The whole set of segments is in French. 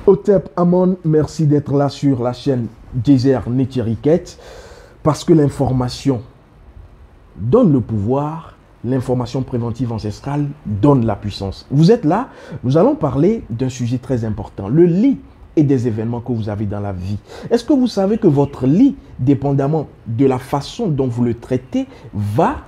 Otep Amon, merci d'être là sur la chaîne Désert Netiriket, parce que l'information donne le pouvoir, l'information préventive ancestrale donne la puissance. Vous êtes là, nous allons parler d'un sujet très important, le lit et des événements que vous avez dans la vie. Est-ce que vous savez que votre lit, dépendamment de la façon dont vous le traitez, va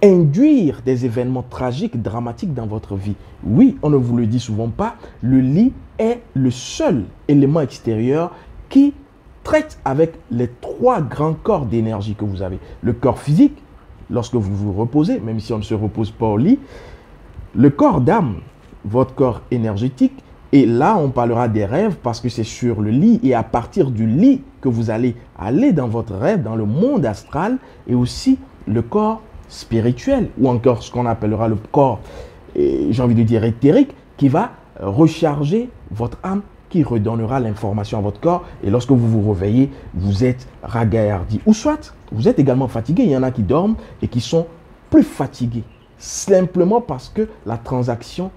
induire des événements tragiques, dramatiques dans votre vie? Oui, on ne vous le dit souvent pas, le lit est le seul élément extérieur qui traite avec les trois grands corps d'énergie que vous avez. Le corps physique, lorsque vous vous reposez, même si on ne se repose pas au lit. Le corps d'âme, votre corps énergétique. Et là, on parlera des rêves parce que c'est sur le lit et à partir du lit que vous allez aller dans votre rêve, dans le monde astral et aussi le corps spirituel ou encore ce qu'on appellera le corps, j'ai envie de dire éthérique, qui va recharger votre âme, qui redonnera l'information à votre corps. Et lorsque vous vous réveillez, vous êtes ragaillardi. Ou soit, vous êtes également fatigué. Il y en a qui dorment et qui sont plus fatigués. Simplement parce que la transaction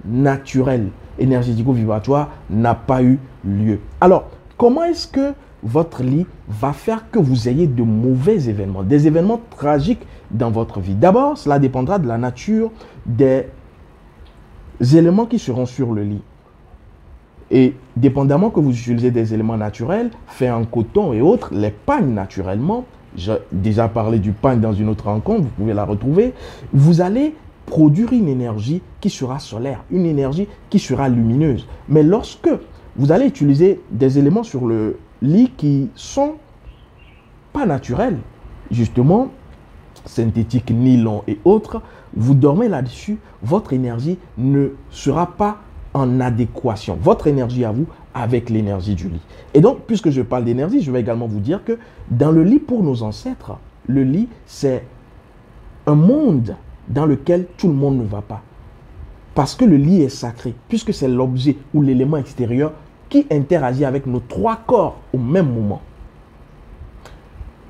naturelle, énergético-vibratoire n'a pas eu lieu. Alors, comment est-ce que votre lit va faire que vous ayez de mauvais événements, des événements tragiques dans votre vie? D'abord, cela dépendra de la nature des éléments qui seront sur le lit. Et dépendamment que vous utilisez des éléments naturels, faits en coton et autres, les pagnes naturellement, j'ai déjà parlé du pagne dans une autre rencontre, vous pouvez la retrouver, vous allez produire une énergie qui sera solaire, une énergie qui sera lumineuse. Mais lorsque vous allez utiliser des éléments sur le lit qui sont pas naturels, justement, synthétiques, nylon et autres, vous dormez là-dessus, votre énergie ne sera pas en adéquation, votre énergie à vous, avec l'énergie du lit. Et donc, puisque je parle d'énergie, je vais également vous dire que dans le lit pour nos ancêtres, le lit, c'est un monde dans lequel tout le monde ne va pas. Parce que le lit est sacré, puisque c'est l'objet ou l'élément extérieur qui interagit avec nos trois corps au même moment.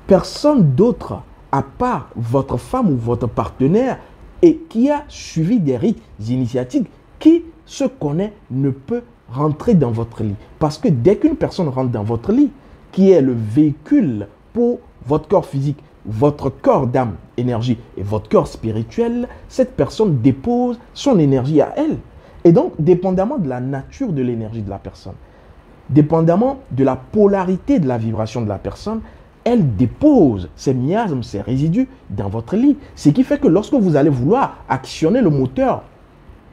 Personne d'autre, à part votre femme ou votre partenaire, et qui a suivi des rites initiatiques, qui se connaît, ne peut rentrer dans votre lit. Parce que dès qu'une personne rentre dans votre lit, qui est le véhicule pour votre corps physique, votre corps d'âme, énergie et votre corps spirituel, cette personne dépose son énergie à elle. Et donc, dépendamment de la nature de l'énergie de la personne, dépendamment de la polarité de la vibration de la personne, elle dépose ses miasmes, ses résidus dans votre lit. Ce qui fait que lorsque vous allez vouloir actionner le moteur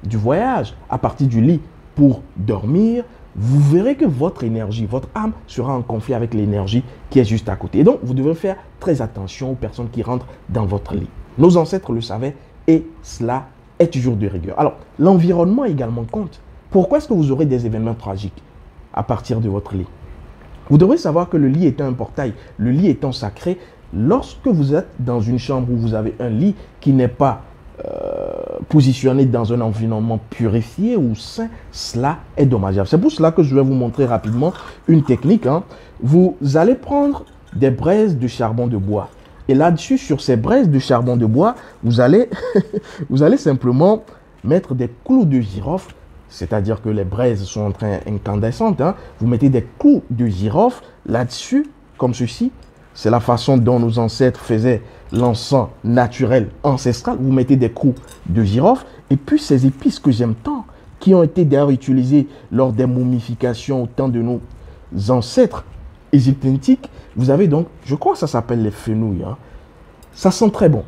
du voyage à partir du lit pour dormir, vous verrez que votre énergie, votre âme sera en conflit avec l'énergie qui est juste à côté. Et donc, vous devez faire très attention aux personnes qui rentrent dans votre lit. Nos ancêtres le savaient et cela est toujours de rigueur. Alors, l'environnement également compte. Pourquoi est-ce que vous aurez des événements tragiques à partir de votre lit? Vous devrez savoir que le lit étant un portail, le lit étant sacré, lorsque vous êtes dans une chambre où vous avez un lit qui n'est pas positionné dans un environnement purifié ou sain, cela est dommageable. C'est pour cela que je vais vous montrer rapidement une technique. Vous allez prendre des braises de charbon de bois. Et là-dessus, sur ces braises de charbon de bois, vous allez, vous allez simplement mettre des clous de girofle. C'est-à-dire que les braises sont en train incandescentes. Vous mettez des clous de girofle là-dessus, comme ceci. C'est la façon dont nos ancêtres faisaient l'encens naturel ancestral. Vous mettez des clous de girofle. Et puis ces épices que j'aime tant, qui ont été d'ailleurs utilisées lors des momifications au temps de nos ancêtres égyptiens antiques. Vous avez donc, je crois que ça s'appelle les fenouilles. Ça sent très bon.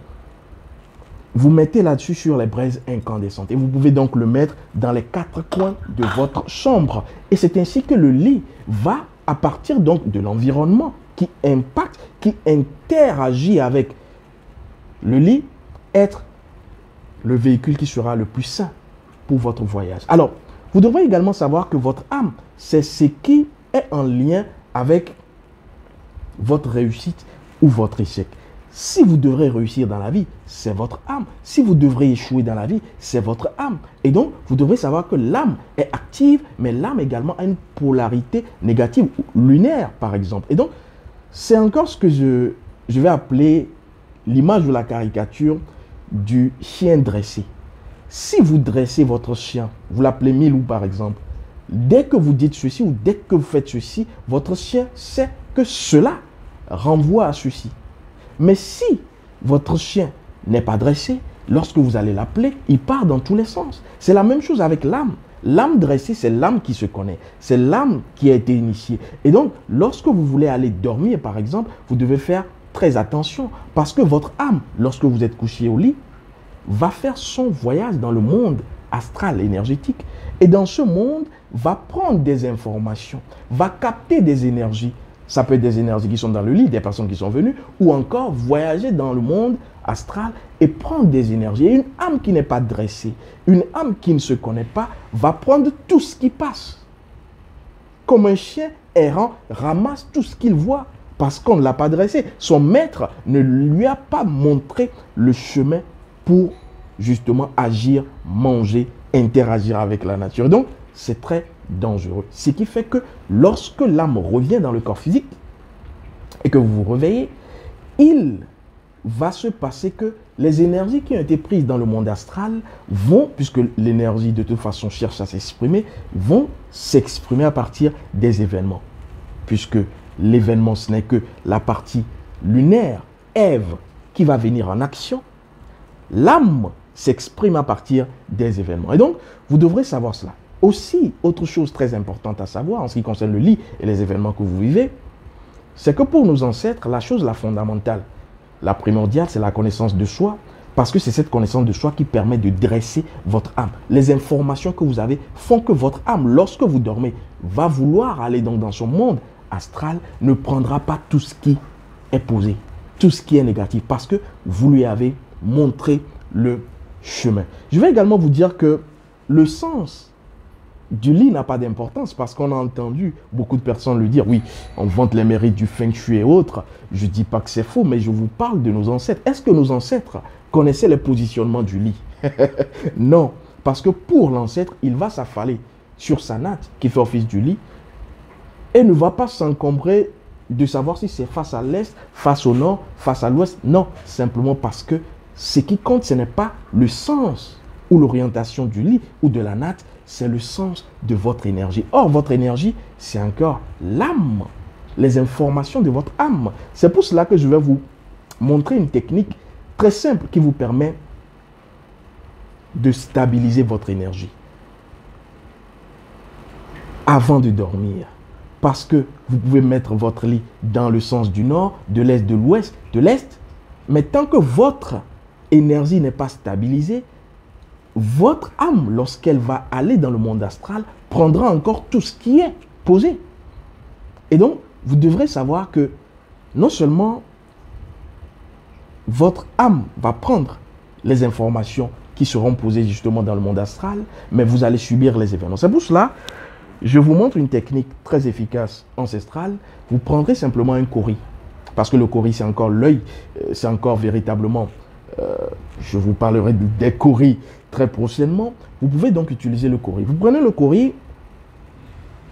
Vous mettez là-dessus sur les braises incandescentes. Et vous pouvez donc le mettre dans les quatre coins de votre chambre. Et c'est ainsi que le lit va, à partir donc de l'environnement qui impacte, qui interagit avec le lit, être le véhicule qui sera le plus sain pour votre voyage. Alors, vous devrez également savoir que votre âme, c'est ce qui est en lien avec votre réussite ou votre échec. Si vous devrez réussir dans la vie, c'est votre âme. Si vous devrez échouer dans la vie, c'est votre âme. Et donc, vous devrez savoir que l'âme est active, mais l'âme également a une polarité négative, lunaire par exemple. Et donc, c'est encore ce que je vais appeler l'image ou la caricature du chien dressé. Si vous dressez votre chien, vous l'appelez Milou par exemple, dès que vous dites ceci ou dès que vous faites ceci, votre chien sait que cela renvoie à ceci. Mais si votre chien n'est pas dressé, lorsque vous allez l'appeler, il part dans tous les sens. C'est la même chose avec l'âme. L'âme dressée, c'est l'âme qui se connaît. C'est l'âme qui a été initiée. Et donc, lorsque vous voulez aller dormir, par exemple, vous devez faire très attention. Parce que votre âme, lorsque vous êtes couché au lit, va faire son voyage dans le monde astral énergétique. Et dans ce monde, va prendre des informations, va capter des énergies. Ça peut être des énergies qui sont dans le lit, des personnes qui sont venues, ou encore voyager dans le monde astral et prendre des énergies. Et une âme qui n'est pas dressée, une âme qui ne se connaît pas, va prendre tout ce qui passe. Comme un chien errant ramasse tout ce qu'il voit, parce qu'on ne l'a pas dressé. Son maître ne lui a pas montré le chemin pour justement agir, manger, interagir avec la nature. Donc, c'est très dangereux. Ce qui fait que lorsque l'âme revient dans le corps physique et que vous vous réveillez, il va se passer que les énergies qui ont été prises dans le monde astral vont, puisque l'énergie de toute façon cherche à s'exprimer, vont s'exprimer à partir des événements. Puisque l'événement, ce n'est que la partie lunaire, Ève, qui va venir en action, l'âme s'exprime à partir des événements. Et donc, vous devrez savoir cela. Aussi, autre chose très importante à savoir en ce qui concerne le lit et les événements que vous vivez, c'est que pour nos ancêtres, la fondamentale, la primordiale, c'est la connaissance de soi, parce que c'est cette connaissance de soi qui permet de dresser votre âme. Les informations que vous avez font que votre âme, lorsque vous dormez, va vouloir aller donc dans son monde astral, ne prendra pas tout ce qui est posé, tout ce qui est négatif, parce que vous lui avez montré le chemin. Je vais également vous dire que le sens du lit n'a pas d'importance parce qu'on a entendu beaucoup de personnes le dire. Oui, on vante les mérites du feng shui et autres. Je ne dis pas que c'est faux, mais je vous parle de nos ancêtres. Est-ce que nos ancêtres connaissaient les positionnements du lit? Non, parce que pour l'ancêtre, il va s'affaler sur sa natte qui fait office du lit et ne va pas s'encombrer de savoir si c'est face à l'est, face au nord, face à l'ouest. Non, simplement parce que ce qui compte, ce n'est pas le sens ou l'orientation du lit ou de la natte, c'est le sens de votre énergie. Or, votre énergie, c'est encore l'âme, les informations de votre âme. C'est pour cela que je vais vous montrer une technique très simple qui vous permet de stabiliser votre énergie avant de dormir. Parce que vous pouvez mettre votre lit dans le sens du nord, de l'est, de l'ouest, de l'est, mais tant que votre énergie n'est pas stabilisée, votre âme, lorsqu'elle va aller dans le monde astral, prendra encore tout ce qui est posé. Et donc, vous devrez savoir que non seulement votre âme va prendre les informations qui seront posées justement dans le monde astral, mais vous allez subir les événements. C'est pour cela, je vous montre une technique très efficace ancestrale. Vous prendrez simplement un cori, parce que le cori, c'est encore l'œil, c'est encore véritablement... je vous parlerai des coris très prochainement. Vous pouvez donc utiliser le cori. Vous prenez le cori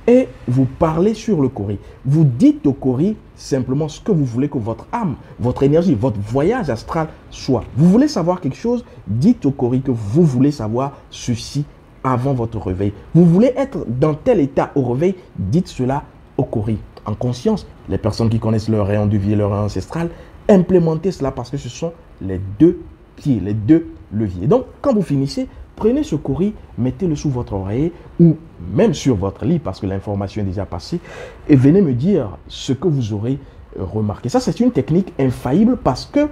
et vous parlez sur le cori. Vous dites au cori simplement ce que vous voulez que votre âme, votre énergie, votre voyage astral soit. Vous voulez savoir quelque chose, dites au cori que vous voulez savoir ceci avant votre réveil. Vous voulez être dans tel état au réveil, dites cela au cori. En conscience, les personnes qui connaissent leur rayon de vie et leur rayon ancestral, implémentez cela parce que ce sont les deux pieds, les deux leviers. Donc, quand vous finissez, prenez ce cori, mettez-le sous votre oreiller ou même sur votre lit parce que l'information est déjà passée et venez me dire ce que vous aurez remarqué. Ça, c'est une technique infaillible parce que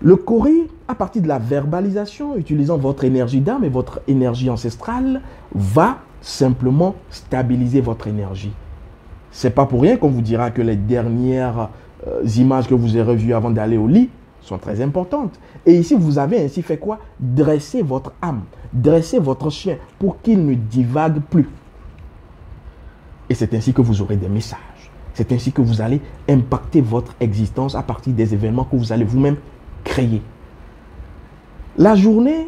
le cori, à partir de la verbalisation, utilisant votre énergie d'âme et votre énergie ancestrale, va simplement stabiliser votre énergie. C'est pas pour rien qu'on vous dira que les dernières images que vous aurez vues avant d'aller au lit sont très importantes. Et ici, vous avez ainsi fait quoi? Dresser votre âme, dresser votre chien pour qu'il ne divague plus. Et c'est ainsi que vous aurez des messages. C'est ainsi que vous allez impacter votre existence à partir des événements que vous allez vous-même créer. La journée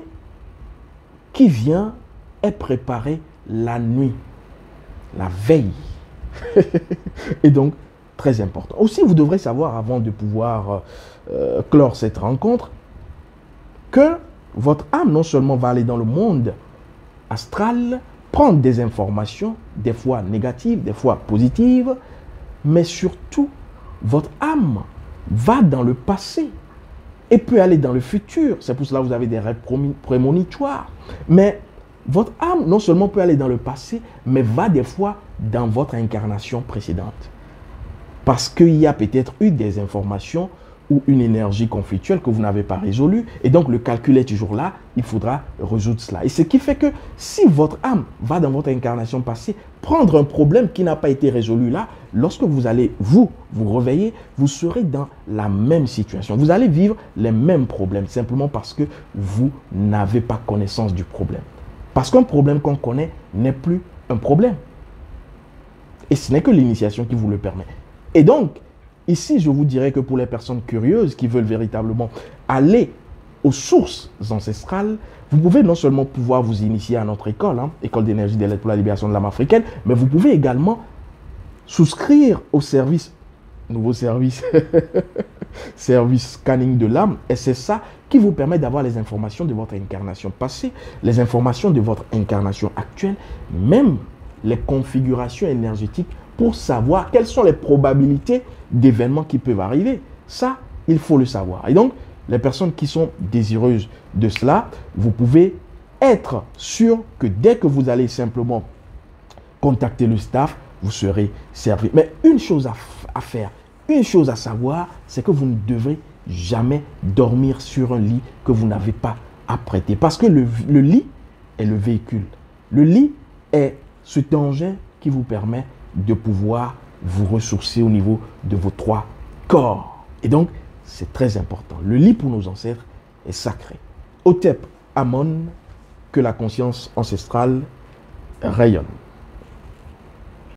qui vient est préparée la nuit, la veille. Et donc, très important. Aussi, vous devrez savoir, avant de pouvoir clore cette rencontre, que votre âme non seulement va aller dans le monde astral, prendre des informations, des fois négatives, des fois positives, mais surtout, votre âme va dans le passé et peut aller dans le futur. C'est pour cela que vous avez des rêves prémonitoires. Mais votre âme, non seulement peut aller dans le passé, mais va des fois dans votre incarnation précédente. Parce qu'il y a peut-être eu des informations ou une énergie conflictuelle que vous n'avez pas résolue. Et donc, le calcul est toujours là. Il faudra résoudre cela. Et ce qui fait que si votre âme va dans votre incarnation passée, prendre un problème qui n'a pas été résolu là, lorsque vous allez vous réveiller, vous serez dans la même situation. Vous allez vivre les mêmes problèmes, simplement parce que vous n'avez pas connaissance du problème. Parce qu'un problème qu'on connaît n'est plus un problème. Et ce n'est que l'initiation qui vous le permet. Et donc, ici, je vous dirais que pour les personnes curieuses qui veulent véritablement aller aux sources ancestrales, vous pouvez non seulement pouvoir vous initier à notre école, École d'énergie des lettres pour la libération de l'âme africaine, mais vous pouvez également souscrire au service, nouveau service, service scanning de l'âme. Et c'est ça qui vous permet d'avoir les informations de votre incarnation passée, les informations de votre incarnation actuelle, même les configurations énergétiques pour savoir quelles sont les probabilités d'événements qui peuvent arriver. Ça, il faut le savoir. Et donc, les personnes qui sont désireuses de cela, vous pouvez être sûr que dès que vous allez simplement contacter le staff, vous serez servi. Mais une chose à faire, une chose à savoir, c'est que vous ne devrez jamais dormir sur un lit que vous n'avez pas apprêté. Parce que le lit est le véhicule. Le lit est cet engin qui vous permet de pouvoir vous ressourcer au niveau de vos 3 corps. Et donc, c'est très important. Le lit pour nos ancêtres est sacré. Hotep Amon, que la conscience ancestrale rayonne.